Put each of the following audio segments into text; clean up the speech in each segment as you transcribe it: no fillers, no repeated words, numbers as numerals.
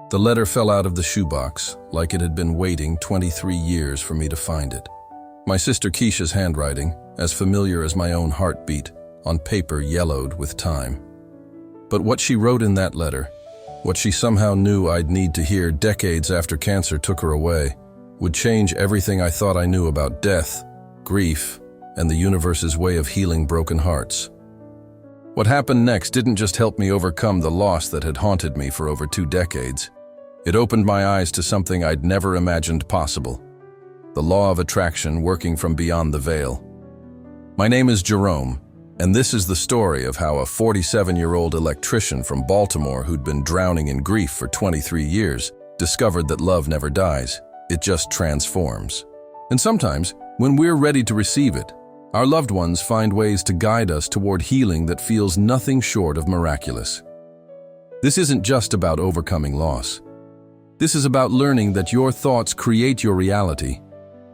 The letter fell out of the shoebox, like it had been waiting 23 years for me to find it. My sister Keisha's handwriting, as familiar as my own heartbeat, on paper yellowed with time. But what she wrote in that letter, what she somehow knew I'd need to hear decades after cancer took her away, would change everything I thought I knew about death, grief, and the universe's way of healing broken hearts. What happened next didn't just help me overcome the loss that had haunted me for over 2 decades. It opened my eyes to something I'd never imagined possible: the law of attraction working from beyond the veil. My name is Jerome, and this is the story of how a 47-year-old electrician from Baltimore who'd been drowning in grief for 23 years discovered that love never dies, it just transforms. And sometimes, when we're ready to receive it, our loved ones find ways to guide us toward healing that feels nothing short of miraculous. This isn't just about overcoming loss. This is about learning that your thoughts create your reality,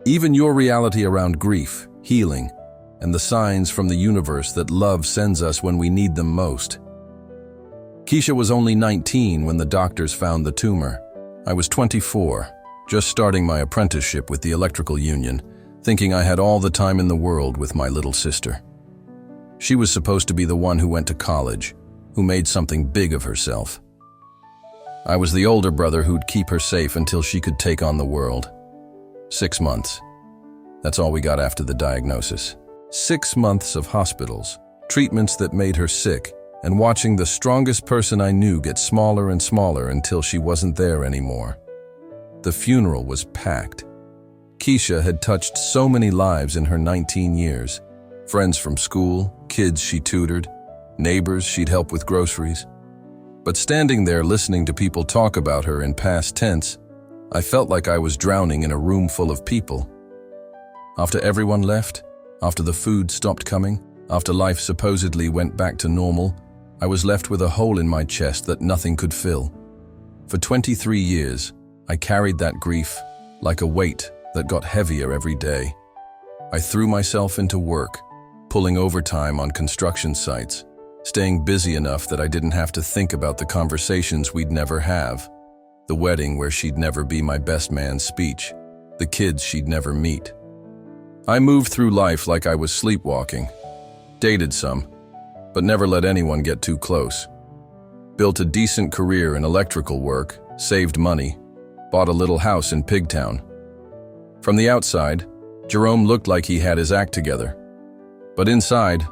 even your reality around grief, healing, and the signs from the universe that love sends us when we need them most. Keisha was only 19 when the doctors found the tumor. I was 24, just starting my apprenticeship with the electrical union, thinking I had all the time in the world with my little sister. She was supposed to be the one who went to college, who made something big of herself. I was the older brother who'd keep her safe until she could take on the world. 6 months. That's all we got after the diagnosis. 6 months of hospitals, treatments that made her sick, and watching the strongest person I knew get smaller and smaller until she wasn't there anymore. The funeral was packed. Keisha had touched so many lives in her 19 years. Friends from school, kids she tutored, neighbors she'd help with groceries. But standing there listening to people talk about her in past tense, I felt like I was drowning in a room full of people. After everyone left, after the food stopped coming, after life supposedly went back to normal, I was left with a hole in my chest that nothing could fill. For 23 years, I carried that grief like a weight that got heavier every day. I threw myself into work, pulling overtime on construction sites, staying busy enough that I didn't have to think about the conversations we'd never have, the wedding where she'd never be my best man's speech, the kids she'd never meet. I moved through life like I was sleepwalking, dated some, but never let anyone get too close. Built a decent career in electrical work, saved money, bought a little house in Pigtown. From the outside, Jerome looked like he had his act together. But inside,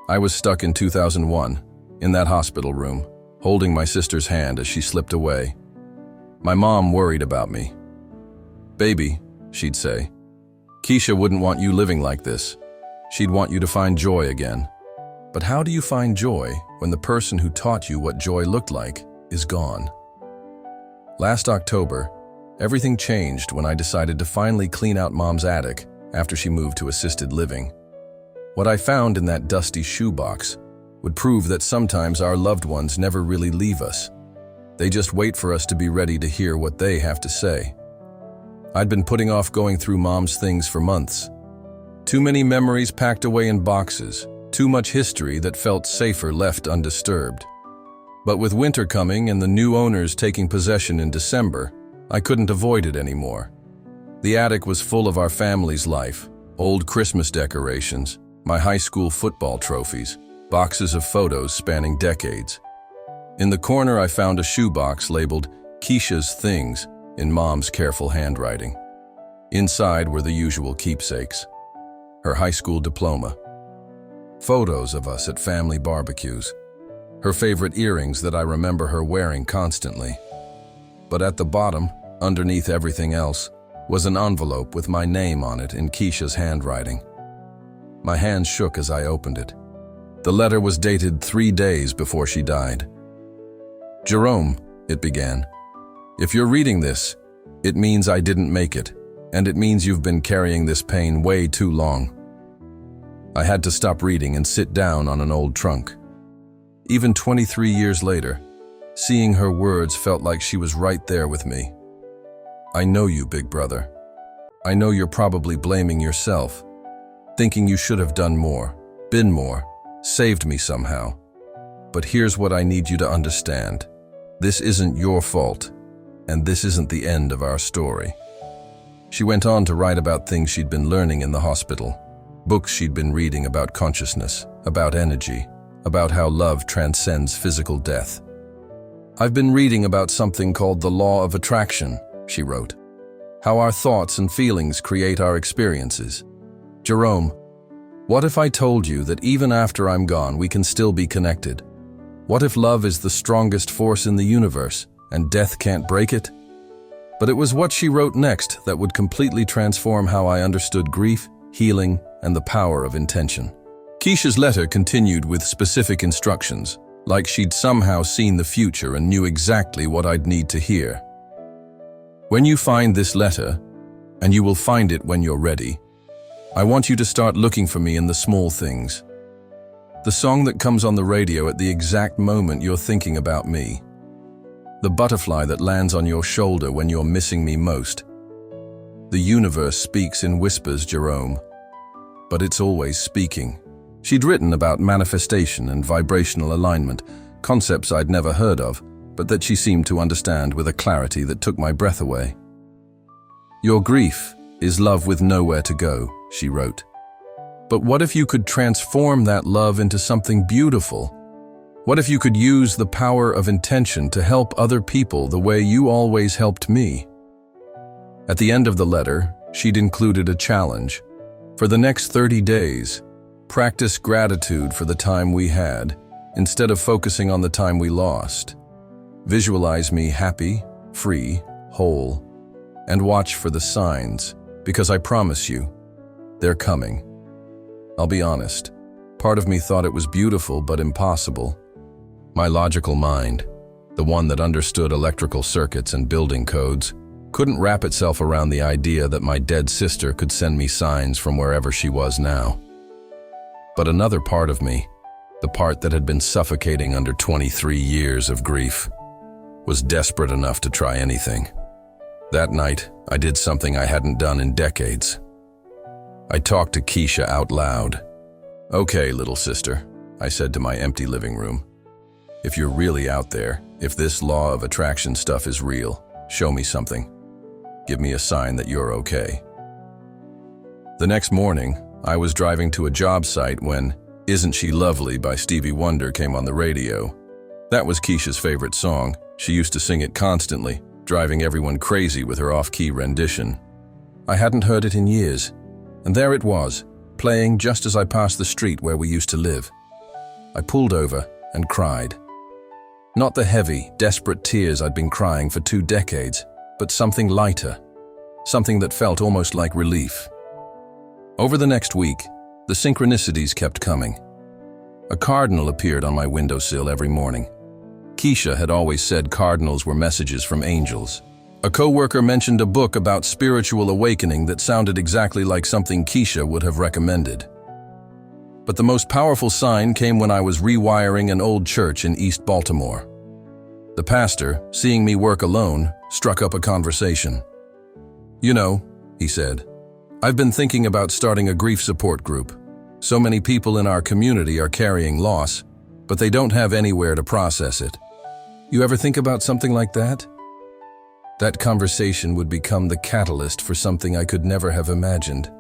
I was stuck in 2001, in that hospital room, holding my sister's hand as she slipped away. My mom worried about me. "Baby," she'd say, "Keisha wouldn't want you living like this. She'd want you to find joy again." But how do you find joy when the person who taught you what joy looked like is gone? Last October, everything changed when I decided to finally clean out Mom's attic after she moved to assisted living. What I found in that dusty shoebox would prove that sometimes our loved ones never really leave us. They just wait for us to be ready to hear what they have to say. I'd been putting off going through Mom's things for months. Too many memories packed away in boxes, too much history that felt safer left undisturbed. But with winter coming and the new owners taking possession in December, I couldn't avoid it anymore. The attic was full of our family's life, old Christmas decorations, my high school football trophies, boxes of photos spanning decades. In the corner I found a shoebox labeled Keisha's Things in Mom's careful handwriting. Inside were the usual keepsakes: her high school diploma, photos of us at family barbecues, her favorite earrings that I remember her wearing constantly. But at the bottom, underneath everything else, was an envelope with my name on it in Keisha's handwriting. My hands shook as I opened it. The letter was dated 3 days before she died. "Jerome," it began, "if you're reading this, it means I didn't make it, and it means you've been carrying this pain way too long." I had to stop reading and sit down on an old trunk. Even 23 years later, seeing her words felt like she was right there with me. "I know you, big brother. I know you're probably blaming yourself, thinking you should have done more, been more, saved me somehow. But here's what I need you to understand. This isn't your fault. And this isn't the end of our story. She went on to write about things she'd been learning in the hospital, books she'd been reading about consciousness, about energy, about how love transcends physical death. "I've been reading about something called the law of attraction," she wrote. "How our thoughts and feelings create our experiences. Jerome, what if I told you that even after I'm gone, we can still be connected? What if love is the strongest force in the universe, and death can't break it?" But it was what she wrote next that would completely transform how I understood grief, healing, and the power of intention. Keisha's letter continued with specific instructions, like she'd somehow seen the future and knew exactly what I'd need to hear. "When you find this letter, and you will find it when you're ready, I want you to start looking for me in the small things. The song that comes on the radio at the exact moment you're thinking about me. The butterfly that lands on your shoulder when you're missing me most. The universe speaks in whispers, Jerome, but it's always speaking." She'd written about manifestation and vibrational alignment, concepts I'd never heard of, but that she seemed to understand with a clarity that took my breath away. "Your grief is love with nowhere to go," she wrote. "But what if you could transform that love into something beautiful? What if you could use the power of intention to help other people the way you always helped me?" At the end of the letter, she'd included a challenge. "For the next 30 days, practice gratitude for the time we had, instead of focusing on the time we lost. Visualize me happy, free, whole, and watch for the signs, because I promise you, they're coming." I'll be honest, part of me thought it was beautiful but impossible. My logical mind, the one that understood electrical circuits and building codes, couldn't wrap itself around the idea that my dead sister could send me signs from wherever she was now. But another part of me, the part that had been suffocating under 23 years of grief, was desperate enough to try anything. That night, I did something I hadn't done in decades. I talked to Keisha out loud. "Okay, little sister," I said to my empty living room. "If you're really out there, if this law of attraction stuff is real, show me something. Give me a sign that you're okay." The next morning, I was driving to a job site when "Isn't She Lovely" by Stevie Wonder came on the radio. That was Keisha's favorite song. She used to sing it constantly, driving everyone crazy with her off-key rendition. I hadn't heard it in years, and there it was, playing just as I passed the street where we used to live. I pulled over and cried. Not the heavy, desperate tears I'd been crying for 2 decades, but something lighter, something that felt almost like relief. Over the next week, the synchronicities kept coming. A cardinal appeared on my windowsill every morning. Keisha had always said cardinals were messages from angels. A coworker mentioned a book about spiritual awakening that sounded exactly like something Keisha would have recommended. But the most powerful sign came when I was rewiring an old church in East Baltimore. The pastor, seeing me work alone, struck up a conversation. "You know," he said, "I've been thinking about starting a grief support group. So many people in our community are carrying loss, but they don't have anywhere to process it. You ever think about something like that?" That conversation would become the catalyst for something I could never have imagined.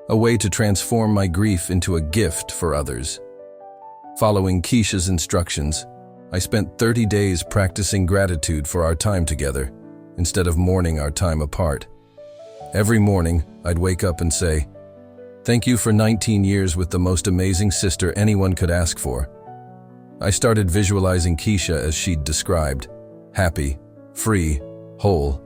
A way to transform my grief into a gift for others. Following Keisha's instructions, I spent 30 days practicing gratitude for our time together, instead of mourning our time apart. Every morning, I'd wake up and say, "Thank you for 19 years with the most amazing sister anyone could ask for." I started visualizing Keisha as she'd described, happy, free, whole.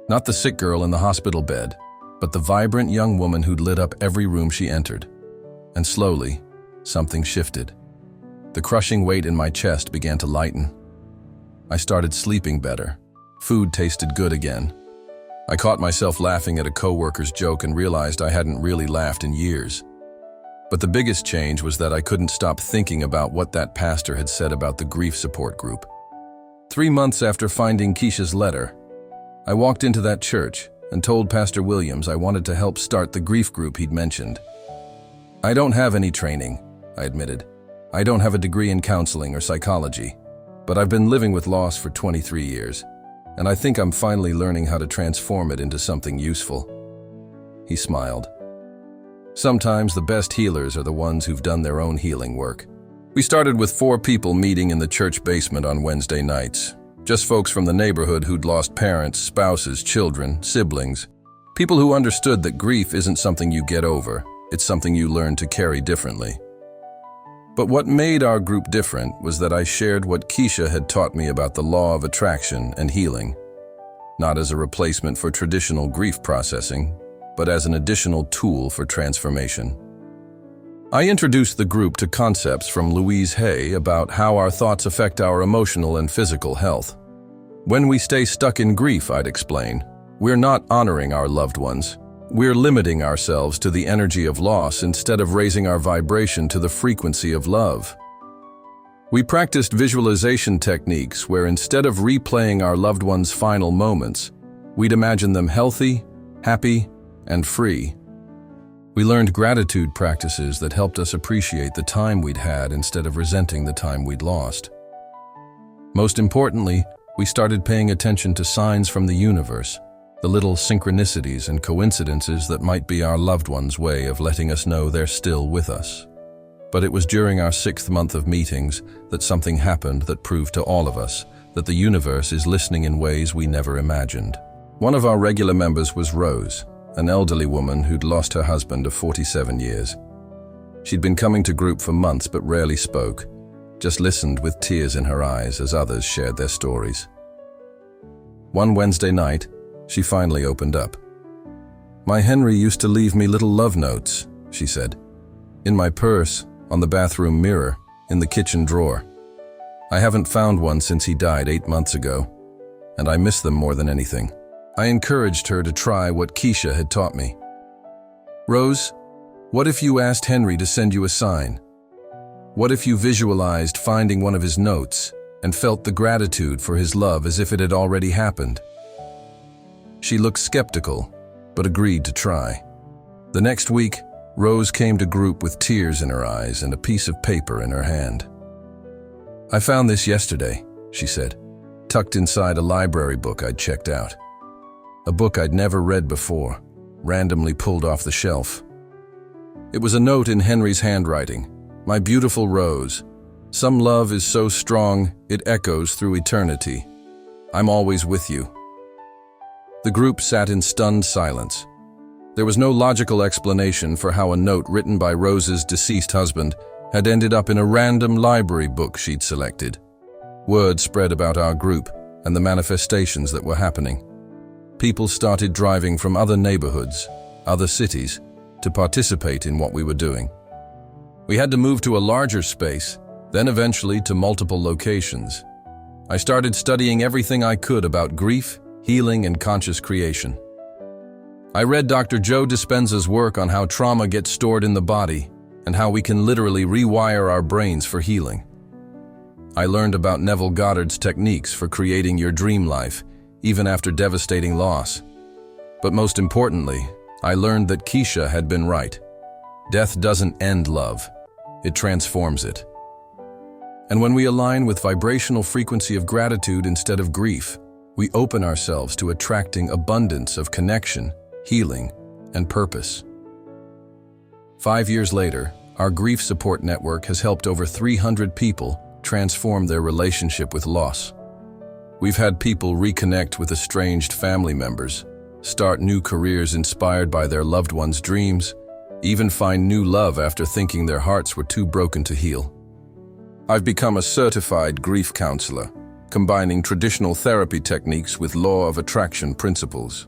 Not the sick girl in the hospital bed, but the vibrant young woman who'd lit up every room she entered. And slowly, something shifted. The crushing weight in my chest began to lighten. I started sleeping better. Food tasted good again. I caught myself laughing at a coworker's joke and realized I hadn't really laughed in years. But the biggest change was that I couldn't stop thinking about what that pastor had said about the grief support group. 3 months after finding Keisha's letter, I walked into that church and told Pastor Williams I wanted to help start the grief group he'd mentioned. "I don't have any training," I admitted. "I don't have a degree in counseling or psychology, but I've been living with loss for 23 years. and I think I'm finally learning how to transform it into something useful." He smiled. Sometimes the best healers are the ones who've done their own healing work. We started with 4 people meeting in the church basement on Wednesday nights. Just folks from the neighborhood who'd lost parents, spouses, children, siblings. People who understood that grief isn't something you get over, it's something you learn to carry differently. But what made our group different was that I shared what Keisha had taught me about the law of attraction and healing, not as a replacement for traditional grief processing, but as an additional tool for transformation. I introduced the group to concepts from Louise Hay about how our thoughts affect our emotional and physical health. When we stay stuck in grief, I'd explain, we're not honoring our loved ones. We're limiting ourselves to the energy of loss instead of raising our vibration to the frequency of love. We practiced visualization techniques where instead of replaying our loved ones' final moments, we'd imagine them healthy, happy, and free. We learned gratitude practices that helped us appreciate the time we'd had instead of resenting the time we'd lost. Most importantly, we started paying attention to signs from the universe, the little synchronicities and coincidences that might be our loved ones' way of letting us know they're still with us. But it was during our 6th month of meetings that something happened that proved to all of us that the universe is listening in ways we never imagined. One of our regular members was Rose, an elderly woman who'd lost her husband of 47 years. She'd been coming to group for months but rarely spoke, just listened with tears in her eyes as others shared their stories. One Wednesday night, she finally opened up. "My Henry used to leave me little love notes," she said. "In my purse, on the bathroom mirror, in the kitchen drawer. I haven't found one since he died 8 months ago, and I miss them more than anything." I encouraged her to try what Keisha had taught me. "Rose, what if you asked Henry to send you a sign? What if you visualized finding one of his notes and felt the gratitude for his love as if it had already happened?" She looked skeptical, but agreed to try. The next week, Rose came to group with tears in her eyes and a piece of paper in her hand. "I found this yesterday," she said, tucked inside a library book I'd checked out. A book I'd never read before, randomly pulled off the shelf. It was a note in Henry's handwriting. "My beautiful Rose, some love is so strong it echoes through eternity. I'm always with you." The group sat in stunned silence. There was no logical explanation for how a note written by Rose's deceased husband had ended up in a random library book she'd selected. Word spread about our group and the manifestations that were happening. People started driving from other neighborhoods, other cities, to participate in what we were doing. We had to move to a larger space, then eventually to multiple locations. I started studying everything I could about grief, healing, and conscious creation. I read Dr. Joe Dispenza's work on how trauma gets stored in the body and how we can literally rewire our brains for healing. I learned about Neville Goddard's techniques for creating your dream life, even after devastating loss. But most importantly, I learned that Keisha had been right. Death doesn't end love, it transforms it. And when we align with vibrational frequency of gratitude instead of grief, we open ourselves to attracting abundance of connection, healing, and purpose. 5 years later, our grief support network has helped over 300 people transform their relationship with loss. We've had people reconnect with estranged family members, start new careers inspired by their loved ones' dreams, even find new love after thinking their hearts were too broken to heal. I've become a certified grief counselor, combining traditional therapy techniques with law of attraction principles.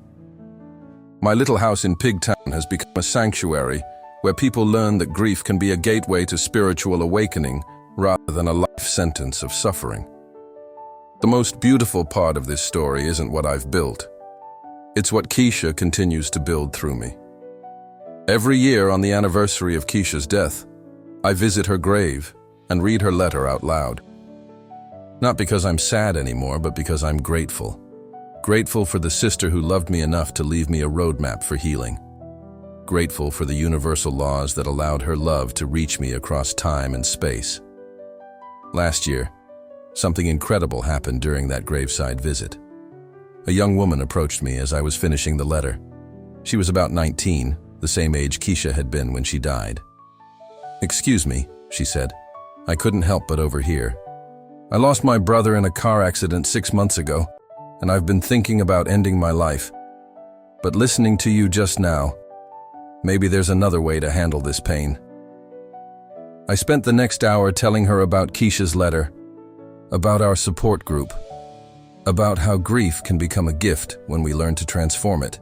My little house in Pigtown has become a sanctuary where people learn that grief can be a gateway to spiritual awakening rather than a life sentence of suffering. The most beautiful part of this story isn't what I've built. It's what Keisha continues to build through me. Every year on the anniversary of Keisha's death, I visit her grave and read her letter out loud. Not because I'm sad anymore, but because I'm grateful. Grateful for the sister who loved me enough to leave me a roadmap for healing. Grateful for the universal laws that allowed her love to reach me across time and space. Last year, something incredible happened during that graveside visit. A young woman approached me as I was finishing the letter. She was about 19, the same age Keisha had been when she died. "Excuse me," she said. "I couldn't help but overhear. I lost my brother in a car accident 6 months ago, and I've been thinking about ending my life. But listening to you just now, maybe there's another way to handle this pain." I spent the next hour telling her about Keisha's letter, about our support group, about how grief can become a gift when we learn to transform it.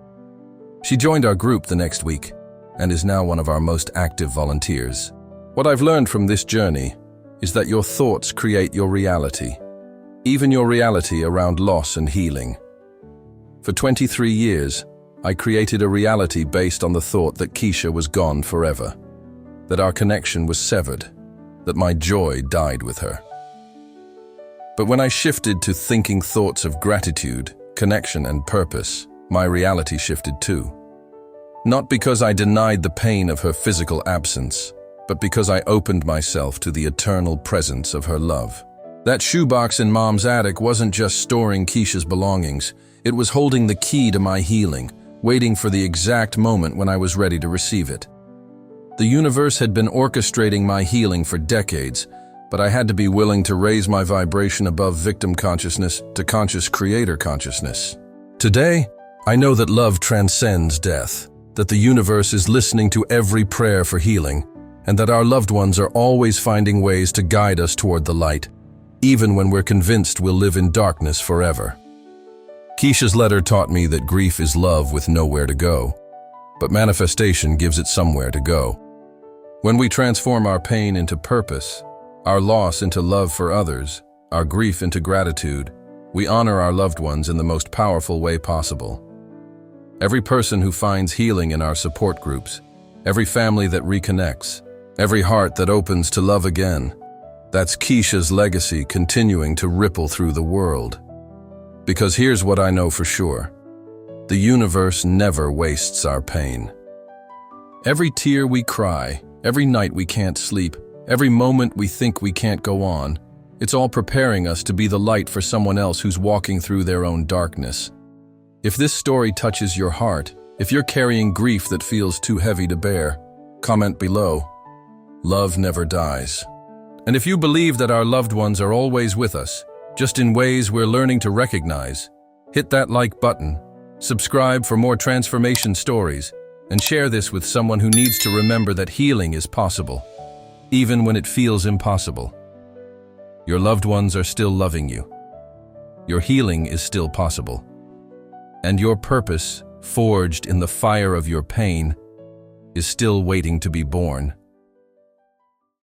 She joined our group the next week and is now one of our most active volunteers. What I've learned from this journey is that your thoughts create your reality, even your reality around loss and healing. For 23 years, I created a reality based on the thought that Keisha was gone forever, that our connection was severed, that my joy died with her. But when I shifted to thinking thoughts of gratitude, connection, and purpose, my reality shifted too. Not because I denied the pain of her physical absence, but because I opened myself to the eternal presence of her love. That shoebox in Mom's attic wasn't just storing Keisha's belongings, it was holding the key to my healing, waiting for the exact moment when I was ready to receive it. The universe had been orchestrating my healing for decades, but I had to be willing to raise my vibration above victim consciousness to conscious creator consciousness. Today, I know that love transcends death, that the universe is listening to every prayer for healing, and that our loved ones are always finding ways to guide us toward the light, even when we're convinced we'll live in darkness forever. Keisha's letter taught me that grief is love with nowhere to go, but manifestation gives it somewhere to go. When we transform our pain into purpose, our loss into love for others, our grief into gratitude, we honor our loved ones in the most powerful way possible. Every person who finds healing in our support groups, every family that reconnects, every heart that opens to love again, that's Keisha's legacy continuing to ripple through the world. Because here's what I know for sure: the universe never wastes our pain. Every tear we cry, every night we can't sleep, every moment we think we can't go on, it's all preparing us to be the light for someone else who's walking through their own darkness. If this story touches your heart, if you're carrying grief that feels too heavy to bear, comment below. Love never dies. And if you believe that our loved ones are always with us, just in ways we're learning to recognize, hit that like button, subscribe for more transformation stories, and share this with someone who needs to remember that healing is possible, even when it feels impossible. Your loved ones are still loving you. Your healing is still possible. And your purpose, forged in the fire of your pain, is still waiting to be born.